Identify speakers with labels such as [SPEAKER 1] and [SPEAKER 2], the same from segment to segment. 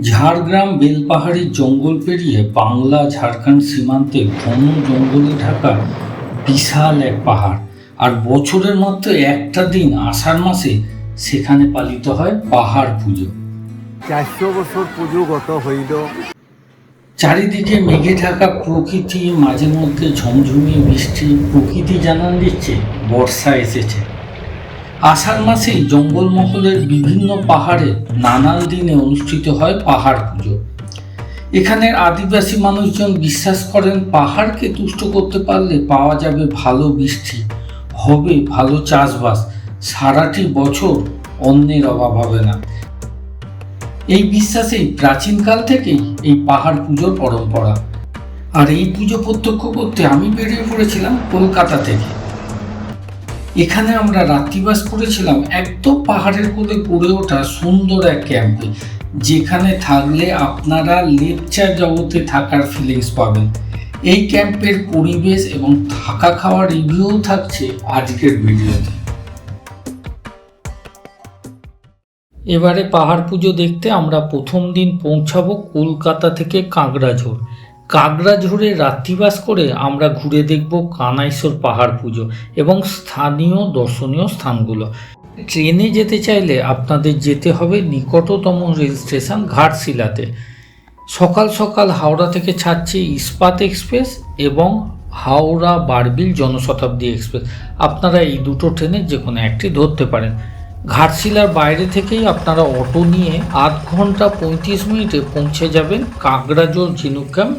[SPEAKER 1] ঝাড়গ্রাম বেলপাহাড়ির জঙ্গল পেরিয়ে বাংলা ঝাড়খণ্ড সীমান্তে ঘন জঙ্গলে ঢাকা বিশাল এক পাহাড়। আর বছরের মাত্র একটা দিন আষাঢ় মাসে সেখানে পালিত হয় পাহাড় পুজো।
[SPEAKER 2] 400 বছর পুজো গত হইল।
[SPEAKER 1] চারিদিকে মেঘে ঢাকা প্রকৃতি, মাঝে মধ্যে ঝমঝমি বৃষ্টি, প্রকৃতি জানান দিচ্ছে বর্ষা এসেছে। আষাঢ় মাসেই জঙ্গলমহলের বিভিন্ন পাহাড়ে নানান দিনে অনুষ্ঠিত হয় পাহাড় পুজো। এখানের আদিবাসী মানুষজন বিশ্বাস করেন পাহাড়কে তুষ্ট করতে পারলে পাওয়া যাবে ভালো বৃষ্টি, হবে ভালো চাষবাস, সারাটি বছর অন্নের অভাব হবে না। এই বিশ্বাসেই প্রাচীনকাল থেকেই এই পাহাড় পুজোর পরম্পরা। আর এই পুজো প্রত্যক্ষ করতে আমি বেরিয়ে পড়েছিলাম কলকাতা থেকে। এখানে আমরা রাত্রিবাস করেছিলাম একদম পাহাড়ের কোলে গড়ে ওঠা সুন্দর এক ক্যাম্পে, যেখানে থাকলে আপনারা লেপচা জগতে থাকার ফিলিংস পাবেন। এই ক্যাম্পের পরিবেশ এবং থাকা খাওয়ার রিভিউ থাকছে আজকের ভিডিওতে। এবারে পাহাড় পুজো দেখতে আমরা প্রথম দিন পৌঁছাবো কলকাতা থেকে কাঁকড়াঝোড়। কাঁকড়াঝোড়ে রাত্রিবাস করে আমরা ঘুরে দেখব কানাইশ্বর পাহাড় পুজো এবং স্থানীয় দর্শনীয় স্থানগুলো। ট্রেনে যেতে চাইলে আপনাদের যেতে হবে নিকটতম রেল স্টেশন ঘাটশিলাতে। সকাল সকাল হাওড়া থেকে ছাড়ছে ইস্পাত এক্সপ্রেস এবং হাওড়া বারবিল জনশতাব্দী এক্সপ্রেস। আপনারা এই দুটো ট্রেনের যে কোনো একটি ধরতে পারেন। ঘাটশিলার বাইরে থেকেই আপনারা অটো নিয়ে 8 ঘন্টা 35 মিনিটে পৌঁছে যাবেন কাঁকড়াঝোড় ঝিনুক ক্যাম্প।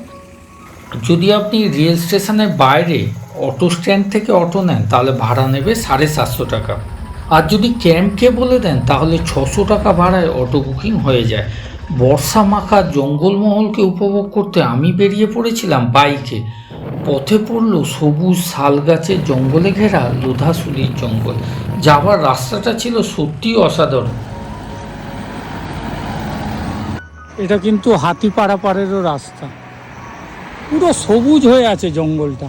[SPEAKER 1] যদি আপনি রেল স্টেশনের বাইরে অটো স্ট্যান্ড থেকে অটো নেন তাহলে ভাড়া নেবে 750 টাকা। আর যদি ক্যাম্পকে বলে দেন তাহলে 600 টাকা ভাড়ায় অটো বুকিং হয়ে যায়। বর্ষা মাখা জঙ্গলমহলকে উপভোগ করতে আমি বেরিয়ে পড়েছিলাম বাইকে। পথে পড়ল সবুজ শাল গাছের জঙ্গলে ঘেরা লোধাশুলির জঙ্গল। যাওয়ার রাস্তাটা ছিল সত্যি অসাধারণ।
[SPEAKER 3] এটা কিন্তু হাতিপাড়া পাড়েরও রাস্তা, পুরো সবুজ হয়ে আছে জঙ্গলটা।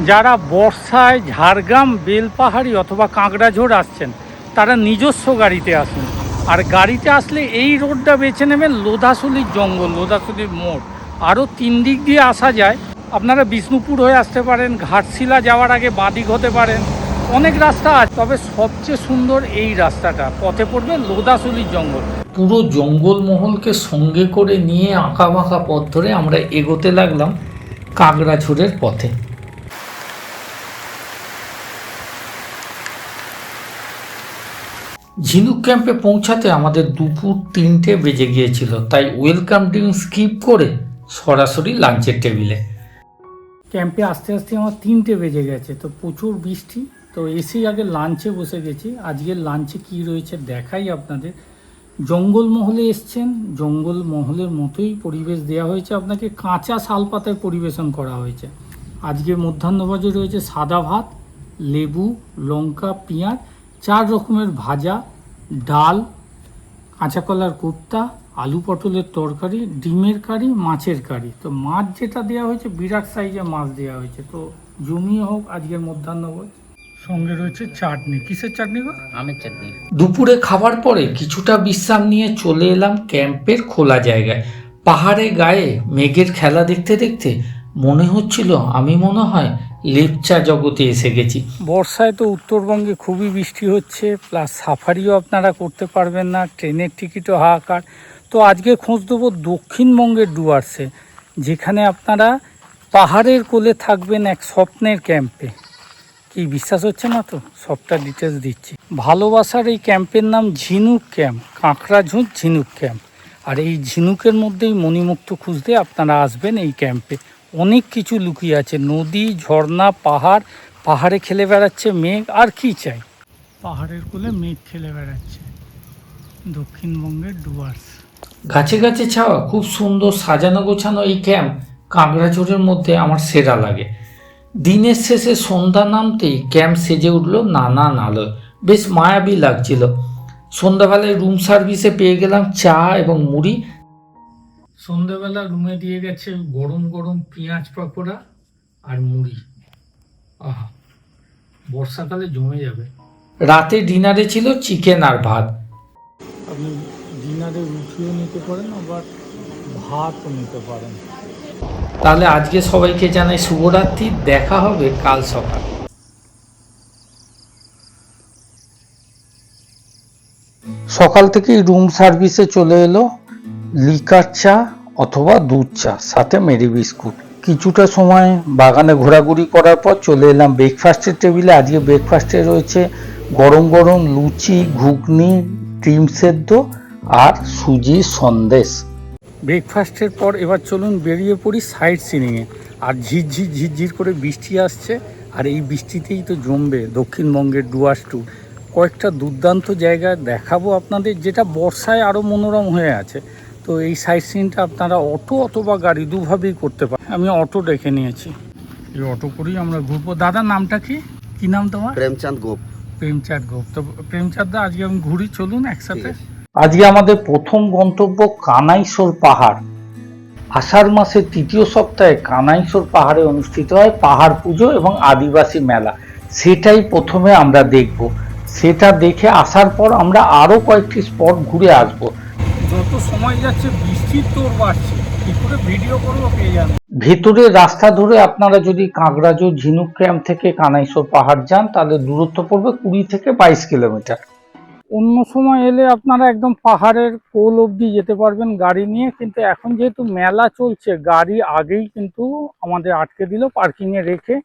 [SPEAKER 3] যারা বর্ষায় ঝাড়গ্রাম বেলপাহাড়ি অথবা কাঁকড়াঝোড় আসছেন তারা নিজস্ব গাড়িতে আসুন। আর গাড়িতে আসলে এই রোডটা বেছে নেবেন লোধাশুলির জঙ্গল, লোধাশুলির মোড়। আরও 3 দিক দিয়ে আসা যায়। আপনারা বিষ্ণুপুর হয়ে আসতে পারেন, ঘাটশিলা যাওয়ার আগে বাঁদিক হতে পারেন, অনেক রাস্তা আছে। তবে সবচেয়ে সুন্দর এই রাস্তাটা, পথে পড়বে লোধাশুলির জঙ্গল।
[SPEAKER 1] পুরো জঙ্গলমহলকে সঙ্গে করে নিয়ে আঁকা বাঁকা পথ ধরে আমরা এগোতে লাগলাম কাঁকড়াঝোড়ের পথে। ঝিনুক ক্যাম্পে পৌঁছাতে আমাদের দুপুর 3টে বেজে গিয়েছিল, তাই ওয়েলকাম ড্রিঙ্ক স্কিপ করে সরাসরি লাঞ্চের টেবিলে।
[SPEAKER 3] ক্যাম্পে আসতে আসতে আমার 3টে বেজে গেছে, তো প্রচুর বৃষ্টি। তো এসেই আগে লাঞ্চে বসে গেছি। আজকের লাঞ্চে কি রয়েছে দেখাই আপনাদের। জঙ্গলমহলে এসছেন, জঙ্গলমহলের মতোই পরিবেশ দেওয়া হয়েছে আপনাকে, কাঁচা শালপাতায় পরিবেশন করা হয়েছে। আজকে মধ্যাহ্নভোজে রয়েছে সাদা ভাত, লেবু, লঙ্কা, পেঁয়াজ, 4 রকমের ভাজা, ডাল, কাঁচা কলার কোপ্তা, আলু পটলের তরকারি, ডিমের কারি, মাছের কারি। তো মাছ যেটা দেওয়া হয়েছে বিরাট সাইজে মাছ দেওয়া হয়েছে। তো জমিয়ে হোক আজকের মধ্যাহ্নভোজ। সঙ্গে রয়েছে চাটনি। কিসের চাটনি গো?
[SPEAKER 4] আমের চাটনি।
[SPEAKER 1] দুপুরে খাবার পরে কিছুটা বিশ্রাম নিয়ে চলে এলাম ক্যাম্পের খোলা জায়গায়। পাহাড়ে গায়ে মেঘের খেলা দেখতে দেখতে মনে হচ্ছিল আমি মনে হয় লেপচা জগতে এসে গেছি।
[SPEAKER 3] বর্ষায় তো উত্তরবঙ্গে খুবই বৃষ্টি হচ্ছে, প্লাস সাফারিও আপনারা করতে পারবেন না, ট্রেনের টিকিটও হাহাকার। তো আজকে খোঁজ দেবো দক্ষিণবঙ্গের ডুয়ার্সে, যেখানে আপনারা পাহাড়ের কোলে থাকবেন এক স্বপ্নের ক্যাম্পে। কি বিশ্বাস হচ্ছে না? তো সবটা ডিটেলস দিচ্ছি। ভালোবাসার এই ক্যাম্পের নাম ঝিনুক ক্যাম্প, কাঁকড়াঝোড় ঝিনুক ক্যাম্প। আর এই ঝিনুকের মধ্যেই মণিমুক্ত খুঁজতে আপনারা আসবেন এই ক্যাম্পে। অনেক কিছু লুকিয়ে আছে, নদী, ঝর্ণা, পাহাড়। পাহাড়ে খেলে বেড়াচ্ছে মেঘ, আর কি চাই? পাহাড়ের কোলে মেঘ খেলে বেড়াচ্ছে। দক্ষিণবঙ্গের ডুয়ার্স।
[SPEAKER 1] গাছে গাছে ছাওয়া খুব সুন্দর সাজানো গোছানো এই ক্যাম্প কাঁকড়াঝোড়ের মধ্যে আমার সেরা লাগে। দিনের শেষে সন্ধ্যা নামতেই ক্যাম্প সেজে উঠল নানান আলোয়, বেশ মায়াবী লাগছিল। সন্ধ্যাবেলায় রুম সার্ভিসে পেয়ে গেলাম চা এবং মুড়ি।
[SPEAKER 3] সন্ধ্যাবেলা রুমে দিয়ে গেছে গরম গরম পেঁয়াজ পকোড়া আর মুড়ি। আহা, বর্ষাকালে জমে যাবে।
[SPEAKER 1] রাতে ডিনারে ছিল চিকেন আর ভাত।
[SPEAKER 3] আপনি ডিনারে রুটিও নিতে পারেন, আবার ভাতও নিতে পারেন।
[SPEAKER 1] তাহলে আজকে সবাইকে জানাই শুভরাত্রি, দেখা হবে কাল সকাল। সকাল থেকেই রুম সার্ভিসে চলে এলো লিকার চা অথবা দুধ চা, সাথে মেরি বিস্কুট। কিছুটা সময় বাগানে ঘোরাঘুরি করার পর চলে এলাম ব্রেকফাস্টের টেবিলে। আজকে ব্রেকফাস্টে রয়েছে গরম গরম লুচি, ঘুগনি, ডিম সেদ্ধ আর সুজির সন্দেশ।
[SPEAKER 3] ব্রেকফাস্টের পর এবার চলুন বেরিয়ে পড়ি সাইট সিনিংয়ে। আর ঝিরঝির করে বৃষ্টি আসছে, আর এই বৃষ্টিতেই তো জমবে দক্ষিণবঙ্গের ডুয়ার্স ট্যুর। কয়েকটা দুর্দান্ত জায়গা দেখাবো আপনাদের, যেটা বর্ষায় আরও মনোরম হয়ে আছে। তো এই সাইট সিনটা আপনারা অটো অথবা গাড়ি দুভাবেই করতে পারেন। আমি অটো ডেকে নিয়েছি, এই অটো করেই আমরা ঘুরবো। দাদার নামটা কি কি নাম তোমার?
[SPEAKER 2] প্রেমচাঁদ গোপ।
[SPEAKER 3] প্রেমচাঁদ গোপ। তো প্রেমচাঁদ দা, আজকে আমি ঘুরি, চলুন একসাথে।
[SPEAKER 1] আজকে আমাদের প্রথম গন্তব্য কানাইশোর পাহাড়। আষাঢ় মাসের তৃতীয় সপ্তাহে কানাইশোর পাহাড়ে অনুষ্ঠিত হয় পাহাড় পুজো এবং আদিবাসী মেলা। সেটাই প্রথমে আমরা দেখব। সেটা দেখে আসার পর আমরা আরও কয়েকটি স্পট ঘুরে আসব।
[SPEAKER 3] যত সময় যাচ্ছে বৃষ্টির তোর বাড়ছে, কি করে ভিডিও করবো কে জানে।
[SPEAKER 1] ভেতরের রাস্তা ধরে আপনারা যদি কাঁকড়াঝোড় ঝিনুক ক্যাম্প থেকে কানাইশোর পাহাড় যান, তাহলে দূরত্ব পড়বে 20 থেকে 22 কিলোমিটার।
[SPEAKER 3] অন্য সময় এলে আপনারা একদম পাহাড়ের কোল অবধি যেতে পারবেন গাড়ি নিয়ে, কিন্তু এখন যেহেতু মেলা চলছে, গাড়ি আগেই কিন্তু আমাদের আটকে দিল পার্কিংয়ে রেখে।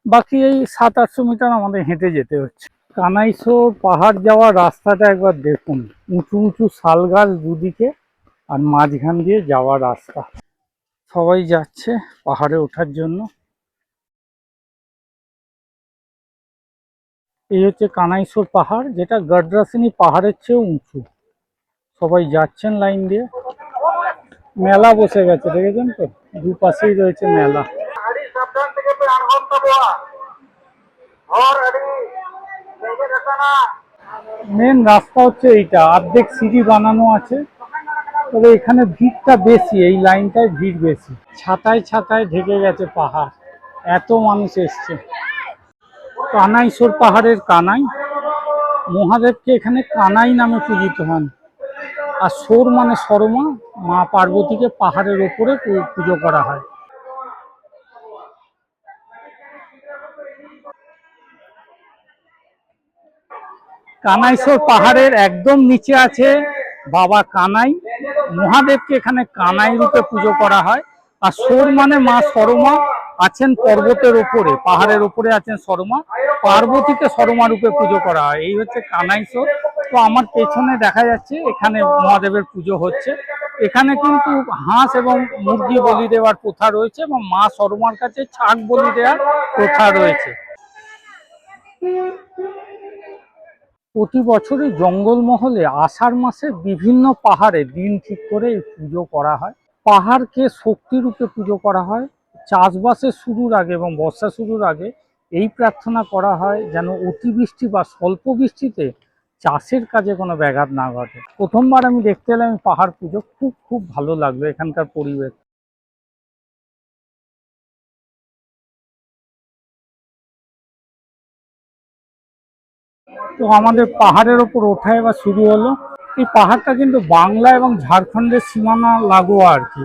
[SPEAKER 3] বাকি এই 700-800 মিটার আমাদের হেঁটে যেতে হচ্ছে। কানাইশোর পাহাড় যাওয়ার রাস্তাটা একবার দেখুন, উঁচু উঁচু শাল গাছ দুদিকে, আর মাঝখান দিয়ে যাওয়ার রাস্তা। সবাই যাচ্ছে পাহাড়ে ওঠার জন্য। এই হচ্ছে কানাইশোর পাহাড়, যেটা গড্রাসিনী পাহাড়ের চেয়েও উঁচু। সবাই যাচ্ছেন লাইন দিয়ে। মেলা বসে গেছে, দেখেছেন তো, দুপাশেই রয়েছে মেলা। মেন রাস্তা হচ্ছে এইটা, অর্ধেক সিঁড়ি বানানো আছে, তবে এখানে ভিড়টা বেশি, এই লাইনটায় ভিড় বেশি। ছাতায় ছাতায় ঢেকে গেছে পাহাড়, এত মানুষ এসছে। কানাইশোর পাহাড়ের কানাই মহাদেবকে এখানে কানাই নামে পূজিত হন। আর সোর মানে সরমা, মা পার্বতীকে পাহাড়ের ওপরে পুজো করা হয়। কানাইশোর পাহাড়ের একদম নিচে আছে বাবা কানাই। মহাদেবকে এখানে কানাই রূপে পুজো করা হয়। আর সোর মানে মা সরমা আছেন পর্বতের ওপরে, পাহাড়ের ওপরে আছেন সরমা, পার্বতীকে সরমা রূপে পুজো করা হয়। এই হচ্ছে কানাইশোর। তো আমার পেছনে দেখা যাচ্ছে এখানে মহাদেবের পুজো হচ্ছে। এখানে কিন্তু হাঁস এবং মুরগি বলি দেওয়ার প্রথা রয়েছে, এবং মা সরমার কাছে ছাগ বলি দেওয়ার প্রথা রয়েছে। প্রতি বছরই জঙ্গলমহলে আষাঢ় মাসে বিভিন্ন পাহাড়ে দিন ঠিক করে এই পুজো করা হয়। পাহাড়কে শক্তি রূপে পুজো করা হয়। চাষবাসের শুরুর আগে এবং বর্ষা শুরুর আগে এই প্রার্থনা করা হয় যেন অতিবৃষ্টি বা স্বল্প বৃষ্টিতে চাষের কাজে কোনো ব্যাঘাত না ঘটে। প্রথমবার আমি দেখতে এলাম পাহাড় পুজো, খুব ভালো লাগলো এখানকার পরিবেশ। তো আমাদের পাহাড়ের ওপর ওঠা এবার শুরু হলো। এই পাহাড়টা কিন্তু বাংলা এবং ঝাড়খণ্ডের সীমানা লাগোয়া আর কি,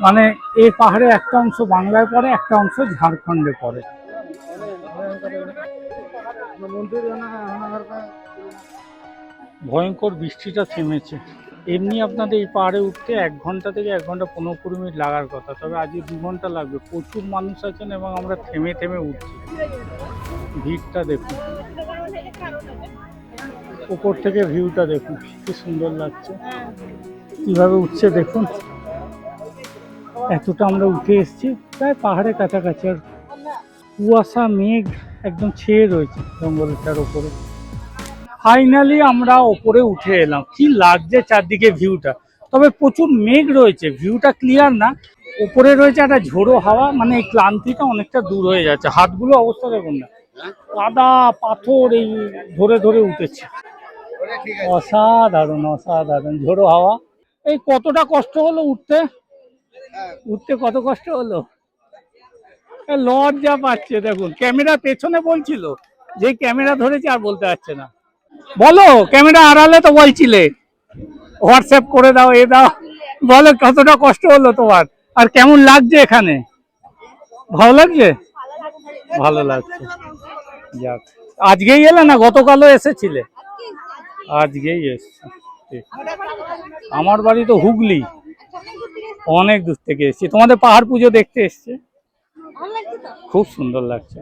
[SPEAKER 3] মানে এই পাহাড়ে একটা অংশ বাংলায় পড়ে, একটা অংশ ঝাড়খণ্ডে পড়ে। ভয়ঙ্কর বৃষ্টিটা থেমেছে। এমনি আপনাদের এই পাহাড়ে উঠতে 1 ঘন্টা থেকে 1 ঘন্টা 15-20 মিনিট লাগার কথা, তবে আজকে 2 ঘন্টা লাগবে। প্রচুর মানুষ আছেন এবং আমরা থেমে থেমে উঠছি। ভিড়টা দেখুন, উপর থেকে ভিউটা দেখুন, কি সুন্দর লাগছে। কিভাবে উঠছে দেখুন। এতটা আমরা উঠে এসেছি, প্রায় পাহাড়ের কাছাকাছি, আর কুয়াশা মেঘ একদম ছেয়ে রয়েছে জঙ্গলটার ওপরে। ফাইনালি আমরা ওপরে উঠে এলাম। কি লাগছে চারদিকে ভিউটা, তবে প্রচুর মেঘ রয়েছে, ভিউটা ক্লিয়ার না। ওপরে রয়েছে একটা ঝোড়ো হাওয়া, মানে এই ক্লান্তিটা অনেকটা দূর হয়ে যাচ্ছে। হাতগুলো অবস্থা দেখুন না, কাদা পাথর এই ধরে ধরে উঠেছে। অসাধারণ অসাধারণ ঝোড়ো হাওয়া। এই কতটা কষ্ট হলো উঠতে, উঠতে কত কষ্ট হলো, লজ্জা পাচ্ছে। দেখুন ক্যামেরা পেছনে বলছিল, যে ক্যামেরা ধরেছে আর বলতে পারছে না। বলো, ক্যামেরা আড়ালে তো বলছিলে। হোয়াটসঅ্যাপ করে দাও, এ দাও, বলো কতটা কষ্ট হলো তোমার, আর কেমন লাগছে এখানে? ভালো লাগছে? ভালো লাগছে, যাক। আজকেই এলে না গতকালও এসেছিলে? আজকেই এসছো, ঠিক। আমার বাড়ি তো হুগলি, অনেক দূর থেকে এসেছি, তোমাদের পাহাড় পুজো দেখতে এসছে। খুব সুন্দর লাগছে,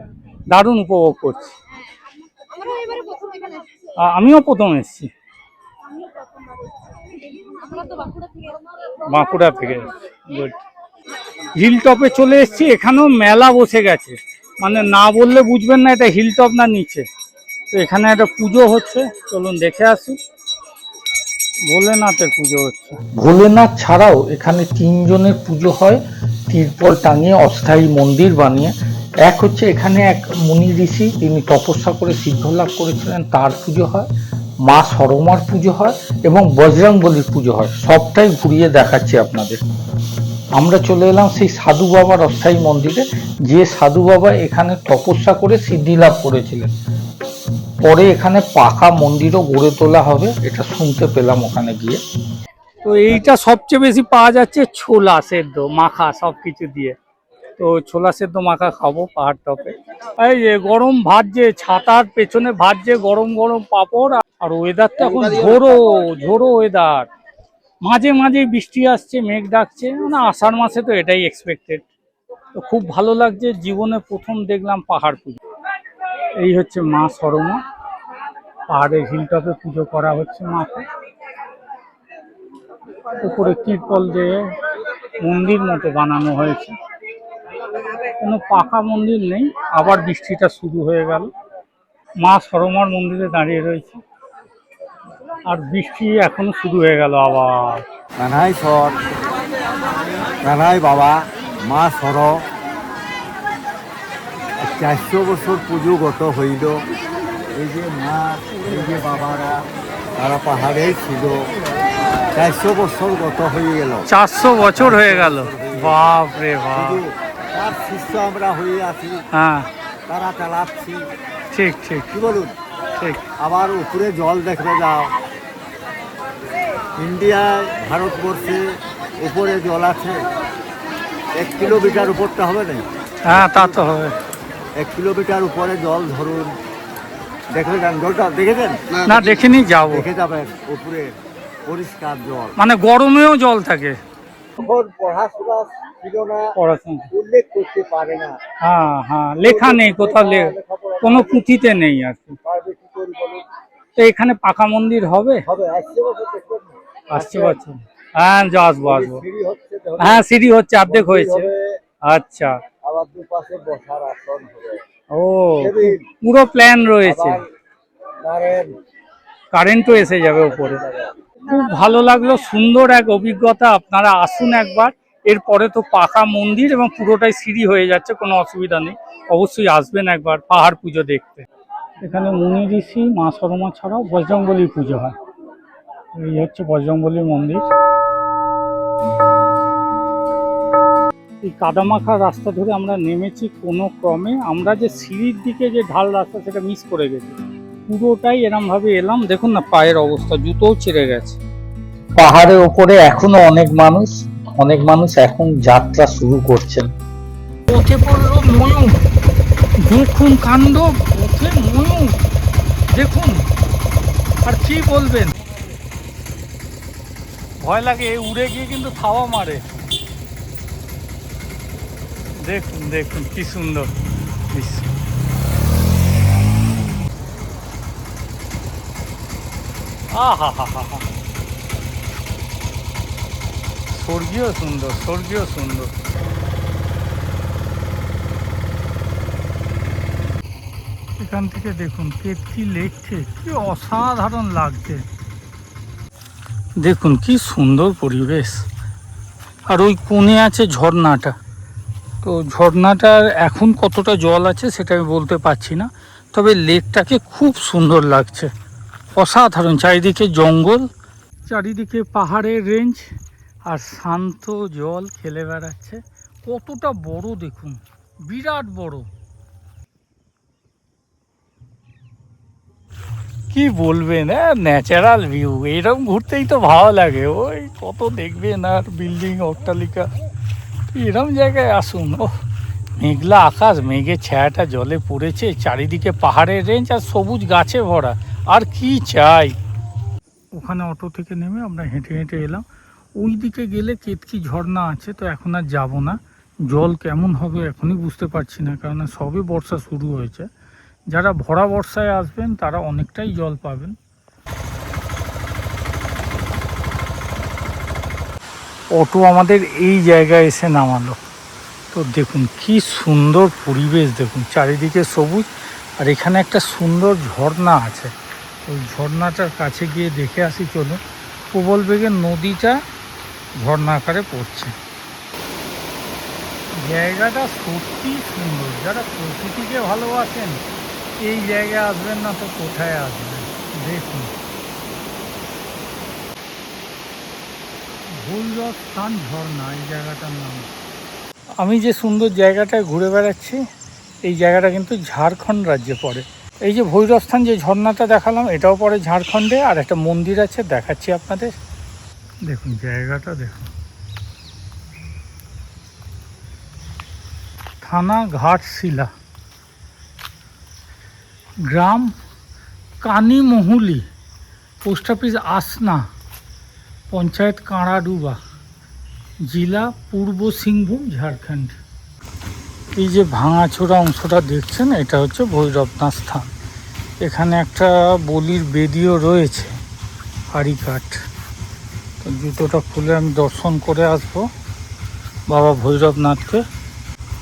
[SPEAKER 3] দারুণ উপভোগ করছি। আমিও প্রথম এসেছি, বাঁকুড়া থেকে। হিল টপে চলে এসেছি, এখানেও মেলা বসে গেছে, মানে না বললে বুঝবেন না এটা হিল টপ না নিচে। তো এখানে একটা পুজো হচ্ছে, চলুন দেখে আসি। ভোলেনাথের পুজো হচ্ছে।
[SPEAKER 1] ভোলেনাথ ছাড়াও এখানে তিনজনের পুজো হয় তিরপল টাঙিয়ে, অস্থায়ী মন্দির বানিয়ে। এক হচ্ছে এখানে এক মুনি ঋষি, তিনি তপস্যা করে সিদ্ধ লাভ করেছিলেন, তার পুজো হয়। মা সরমার পুজো হয় এবং বজরংবলীর পুজো হয়। সবটাই ঘুরিয়ে দেখাচ্ছি আপনাদের। আমরা চলে এলাম সেই সাধু বাবার অস্থায়ী মন্দিরে, যে সাধু বাবা এখানে তপস্যা করে সিদ্ধি লাভ করেছিলেন। পরে এখানে পাকা মন্দিরও গড়ে তোলা হবে, এটা শুনতে পেলাম ওখানে গিয়ে।
[SPEAKER 3] তো এইটা সবচেয়ে বেশি পাওয়া যাচ্ছে ছোলা সেদ্ধ মাখা সবকিছু দিয়ে। তো ছোলা সেদ্ধ মাখা খাবো পাহাড় টপে। এই যে গরম ভাজছে, ছাতার পেছনে ভাজছে গরম গরম পাঁপড়। আর ওয়েদারটা এখন ঝোড়ো ঝোড়ো ওয়েদার, মাঝে মাঝে বৃষ্টি আসছে, মেঘ ডাকছে, মানে আষাঢ় মাসে তো এটাই এক্সপেক্টেড। তো খুব ভালো লাগছে, জীবনে প্রথম দেখলাম পাহাড় পুজো। এই হচ্ছে মা সরমা, পাহাড়ের হিলটপে পুজো করা হচ্ছে মাকে। উপরে তিরপল দিয়ে মন্দির মতো বানানো হয়েছে, কোনো পাকা মন্দির নেই। আবার বৃষ্টিটা শুরু হয়ে গেল, মা সরমার মন্দিরে দাঁড়িয়ে রয়েছে, আর বৃষ্টি এখনো শুরু হয়ে গেল আবার।
[SPEAKER 2] কানাই সর, কানাই বাবা, মা সর 400 বছর পুজো গত হইল। এই যে মা, এই যে বাবারা, তারা পাহাড়ে ছিল। 400 বছর গত হয়ে গেল।
[SPEAKER 3] 400 বছর হয়ে গেল, বাপ রে বাপ।
[SPEAKER 2] শুধু তার শিষ্য আমরা হয়ে আছি,
[SPEAKER 3] হ্যাঁ
[SPEAKER 2] তারা চালাচ্ছি,
[SPEAKER 3] ঠিক ঠিক
[SPEAKER 2] কি বলুন?
[SPEAKER 3] ঠিক।
[SPEAKER 2] আবার উপরে জল দেখবে যাও, ইন্ডিয়ায় ভারতবর্ষে উপরে জল আছে 1 কিলোমিটার উপরটা হবে না,
[SPEAKER 3] হ্যাঁ তা তো হবে।
[SPEAKER 2] 1 কিলোমিটার উপরে জল ধরুন, দেখবে যান জলটা দেখেছেন?
[SPEAKER 3] না দেখিনি, যাবো।
[SPEAKER 2] দেখে যাবেন উপরে পরিষ্কার জল।
[SPEAKER 3] মানে গরমেও জল থাকে?
[SPEAKER 2] তখন পড়াশোনা ছিল না,
[SPEAKER 3] পড়াশোনা,
[SPEAKER 2] উল্লেখ করতে পারে না।
[SPEAKER 3] হ্যাঁ হ্যাঁ, লেখা নেই কোথাও, কোনো পুঁথিতে নেই আর কি।
[SPEAKER 2] পারবে কি করে বলুন?
[SPEAKER 3] তো এখানে পাকা মন্দির হবে?
[SPEAKER 2] হবে, আসছে বছর দেখবেন না?
[SPEAKER 3] আসছে বছর, হ্যাঁ আসবো আসবো।
[SPEAKER 2] সিঁড়ি হচ্ছে তো,
[SPEAKER 3] হ্যাঁ সিঁড়ি হচ্ছে, অর্ধেক
[SPEAKER 2] মন্দির
[SPEAKER 3] হয়েছে।
[SPEAKER 2] হবে,
[SPEAKER 3] আচ্ছা,
[SPEAKER 2] আবার দুপাশে বসার আসন হবে।
[SPEAKER 3] ও পুরো প্ল্যান রয়েছে।
[SPEAKER 2] আবার কারেন্ট
[SPEAKER 3] কারেন্টও এসে যাবে উপরে। খুব ভালো লাগলো, সুন্দর এক অভিজ্ঞতা। আপনারা আসুন একবার। এরপরে তো পাকা মন্দির এবং পুরোটাই সিঁড়ি হয়ে যাচ্ছে, কোনো অসুবিধা নেই। অবশ্যই আসবেন একবার পাহাড় পুজো দেখতে। এখানে মুনি ঋষি, মা সরমা ছাড়াও বজরংবলী পুজো হয়। এই হচ্ছে বজরংবলীর মন্দির। এই কাদামাখা রাস্তা ধরে আমরা নেমেছি কোনো ক্রমে। আমরা যে সিঁড়ির দিকে যে ঢাল রাস্তা, সেটা মিস করে গেছি। পুরোটাই এরম ভাবে এলাম, দেখুন না পায়ের অবস্থা, জুতোও ছিঁড়ে গেছে।
[SPEAKER 1] পাহাড়ের ওপরে এখনো অনেক মানুষ এখন যাত্রা শুরু করছেন।
[SPEAKER 3] পথে পড়লো ময়ূর, দেখুন কাণ্ড, পথে ময়ূর দেখুন, আর কি বলবেন। ভয় লাগে, উড়ে গিয়ে কিন্তু থাওয়া মারে। দেখুন দেখুন কি সুন্দর দৃশ্য। আহা হা হা হা, স্বর্গীয় সুন্দর, স্বর্গীয় সুন্দর। এখান থেকে দেখুন কেতকি লেকছে, কি অসাধারণ লাগছে। দেখুন কি সুন্দর পরিবেশ। আর ওই কোণে আছে ঝর্ণাটা। তো ঝর্ণাটার এখন কতটা জল আছে সেটা আমি বলতে পারছি না, তবে লেকটাকে খুব সুন্দর লাগছে, অসাধারণ। চারিদিকে জঙ্গল, চারিদিকে পাহাড়ের রেঞ্জ, আর শান্ত জল খেলে বেড়াচ্ছে। কতটা বড় দেখুন, বিরাট বড়। কি বলবেন, ন্যাচারাল ভিউ, এরকম ঘুরতেই তো ভালো লাগে। ওই কত দেখবেন আর বিল্ডিং অট্টালিকা, এরকম জায়গায় আসুন। ও মেঘলা আকাশ, মেঘের ছায়াটা জলে পড়েছে, চারিদিকে পাহাড়ের রেঞ্জ আর সবুজ গাছে ভরা, আর কি চাই। ওখানে অটো থেকে নেমে আমরা হেঁটে হেঁটে এলাম। ওই দিকে গেলে কেতকি ঝর্ণা আছে, তো এখন আর যাবো না। জল কেমন হবে এখনই বুঝতে পারছি না, কারণ সবে বর্ষা শুরু হয়েছে। যারা ভরা বর্ষায় আসবেন তারা অনেকটাই জল পাবেন। অটো আমাদের এই জায়গায় এসে নামালো। তো দেখুন কি সুন্দর পরিবেশ, দেখুন চারিদিকে সবুজ, আর এখানে একটা সুন্দর ঝর্ণা আছে। ওই ঝর্ণাটার কাছে গিয়ে দেখে আসি চলুন। প্রবল বেগে নদীটা ঝর্ণা আকারে পড়ছে। জায়গাটা সত্যি সুন্দর। যারা প্রকৃতিকে ভালোবাসেন এই জায়গায় আসবেন না তো কোথায় আসবেন। দেখুন ভৈরবস্থান ঝর্ণা এই জায়গাটার নাম। আমি যে সুন্দর জায়গাটায় ঘুরে বেড়াচ্ছি, এই জায়গাটা কিন্তু ঝাড়খণ্ড রাজ্যে পড়ে। এই যে ভৈরবস্থান যে ঝর্ণাটা দেখালাম, এটাও পড়ে ঝাড়খণ্ডে। আর একটা মন্দির আছে, দেখাচ্ছি আপনাদের। দেখুন জায়গাটা দেখুন, থানা ঘাটশিলা, গ্রাম কানিমহুলি, পোস্ট অফিস আসনা, পঞ্চায়েত কাঁড়াডুবা, জেলা পূর্ব সিংভূম, ঝাড়খণ্ড। এই যে ভাঙাচোরা অংশটা দেখছেন, এটা হচ্ছে ভৈরবনাথ স্থান। এখানে একটা বলির বেদিও রয়েছে, হাড়িকাঠ। তো জুতোটা খুলে আমি দর্শন করে আসবো বাবা ভৈরবনাথকে।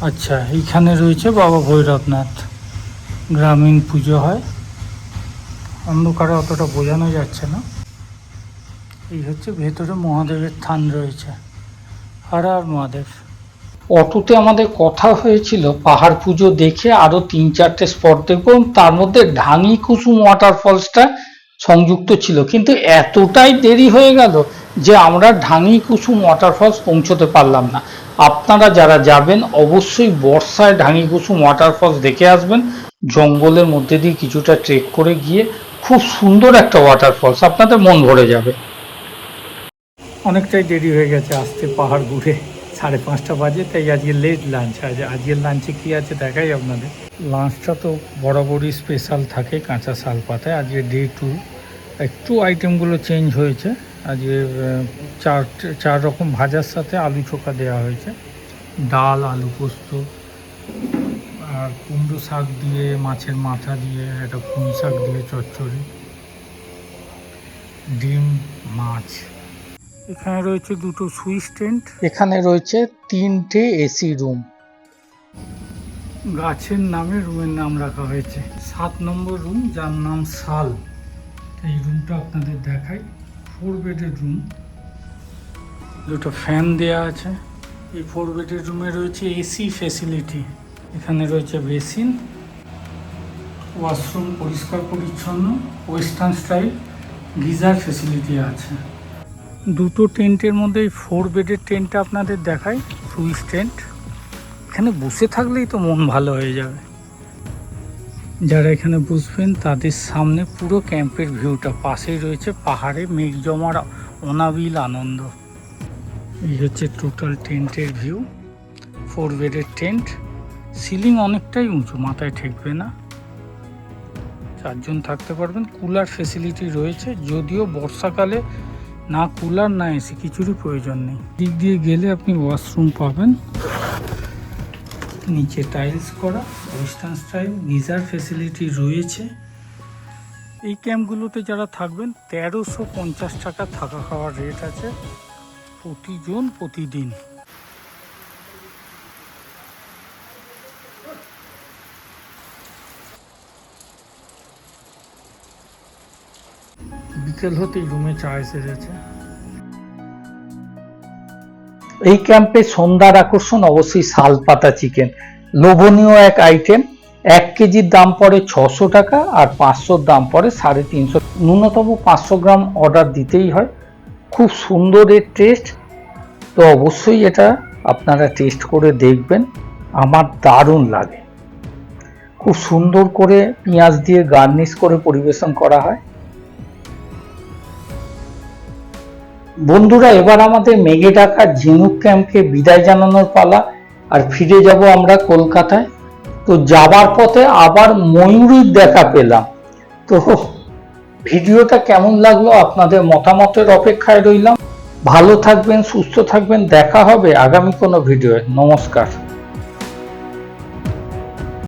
[SPEAKER 3] আচ্ছা, এইখানে রয়েছে বাবা ভৈরবনাথ, গ্রামীণ পুজো হয়। অন্ধকারে অতটা বোঝানো যাচ্ছে না। এই হচ্ছে ভেতরে মহাদেবের থান রয়েছে। হর হর মহাদেব। অটোতে আমাদের কথা হয়েছিল পাহাড় পুজো দেখে আরো 3-4টে স্পট দেখবো, তার মধ্যে ঢাঙি কুসুম ওয়াটারফলসটা সংযুক্ত ছিল, কিন্তু এতটাই দেরি হয়ে গেল যে আমরা ঢাঙি কুসুম ওয়াটারফলস পৌঁছতে পারলাম না। আপনারা যারা যাবেন অবশ্যই বর্ষায় ঢাঙি কুসুম ওয়াটারফলস দেখে আসবেন। জঙ্গলের মধ্যে দিয়ে কিছুটা ট্রেক করে গিয়ে খুব সুন্দর একটা ওয়াটারফলস, আপনাদের মন ভরে যাবে। অনেকটাই দেরি হয়ে গেছে আসতে পাহাড় ঘুরে, 5:30 বাজে, তাই আজকে লেট লাঞ্চ। আজকের লাঞ্চে কী আছে দেখাই আপনাদের। লাঞ্চটা তো বরাবরই স্পেশাল থাকে কাঁচা শাল পাতায়। আজকে ডে 2, একটু আইটেমগুলো চেঞ্জ হয়েছে। আজকে 4 রকম ভাজার সাথে আলু চোখা দেওয়া হয়েছে, ডাল, আলু পোস্ত, আর কুমড়ো শাক দিয়ে, মাছের মাথা দিয়ে, একটা পুঁই শাক দিয়ে চচ্চড়ি, ডিম, মাছ। এখানে রয়েছে 2টো সুইচ টেন্ট, এখানে রয়েছে 3টে এসি রুম। গাছের নামে রুমের নাম রাখা হয়েছে। 7 নম্বর রুম, যার নাম শাল। এই রুমটা আপনাদের দেখাই, 4 বেডের রুম। 2টো ফ্যান দেয়া আছে। এই 4 বেডের রুমে রয়েছে এসি ফেসিলিটি। এখানে রয়েছে বেসিন, ওয়াশরুম পরিষ্কার পরিচ্ছন্ন, ওয়েস্টার্ন স্টাইল, গিজার ফেসিলিটি আছে। 2টো টেন্টের মধ্যে এই 4 বেডের টেন্টটা আপনাদের দেখাই, সুইচ টেন্ট। এখানে বসে থাকলেই তো মন ভালো হয়ে যাবে। যারা এখানে বসবেন তাদের সামনে পুরো ক্যাম্পের ভিউটা, পাশেই রয়েছে পাহাড়ে মেঘ জমার অনাবিল আনন্দ। এই হচ্ছে টোটাল টেন্টের ভিউ। 4 বেডের টেন্ট, সিলিং অনেকটাই উঁচু, মাথায় ঠেকবে না, 4 জন থাকতে পারবেন। কুলার ফেসিলিটি রয়েছে, যদিও বর্ষাকালে না কুলার না এসি কিছুরই প্রয়োজন নেই। দিক দিয়ে গেলে আপনি ওয়াশরুম পাবেন, নিচে টাইলস করা, ওয়েস্টার্ন স্টাইল, গিজার ফেসিলিটি রয়েছে। এই ক্যাম্পগুলোতে যারা থাকবেন 1350 টাকা থাকা খাওয়ার রেট আছে প্রতিজন প্রতিদিন। বিকেল হতেই রুমে চা এসে গেছে। এই ক্যাম্পে সন্ধ্যার আকর্ষণ অবশ্যই শালপাতা চিকেন, লোভনীয় এক আইটেম। 1 কেজির দাম পড়ে 600 টাকা, আর 500 দাম পড়ে 350। ন্যূনতম 500 গ্রাম অর্ডার দিতেই হয়। খুব সুন্দর এর টেস্ট, তো অবশ্যই এটা আপনারা টেস্ট করে দেখবেন। আমার দারুণ লাগে, খুব সুন্দর করে পেঁয়াজ দিয়ে গার্নিশ করে পরিবেশন করা হয়। বন্ধুরা, এবার আমাদের মেঘে ঢাকা ঝিনুক ক্যাম্পকে বিদায় জানানোর পালা, আর ফিরে যাব আমরা কলকাতায়। তো যাবার পথে আবার ময়ূরীর দেখা পেলাম। তো ভিডিওটা কেমন লাগলো আপনাদের মতামতের অপেক্ষায় রইলাম। ভালো থাকবেন, সুস্থ থাকবেন, দেখা হবে আগামী কোনো ভিডিওয়। নমস্কার।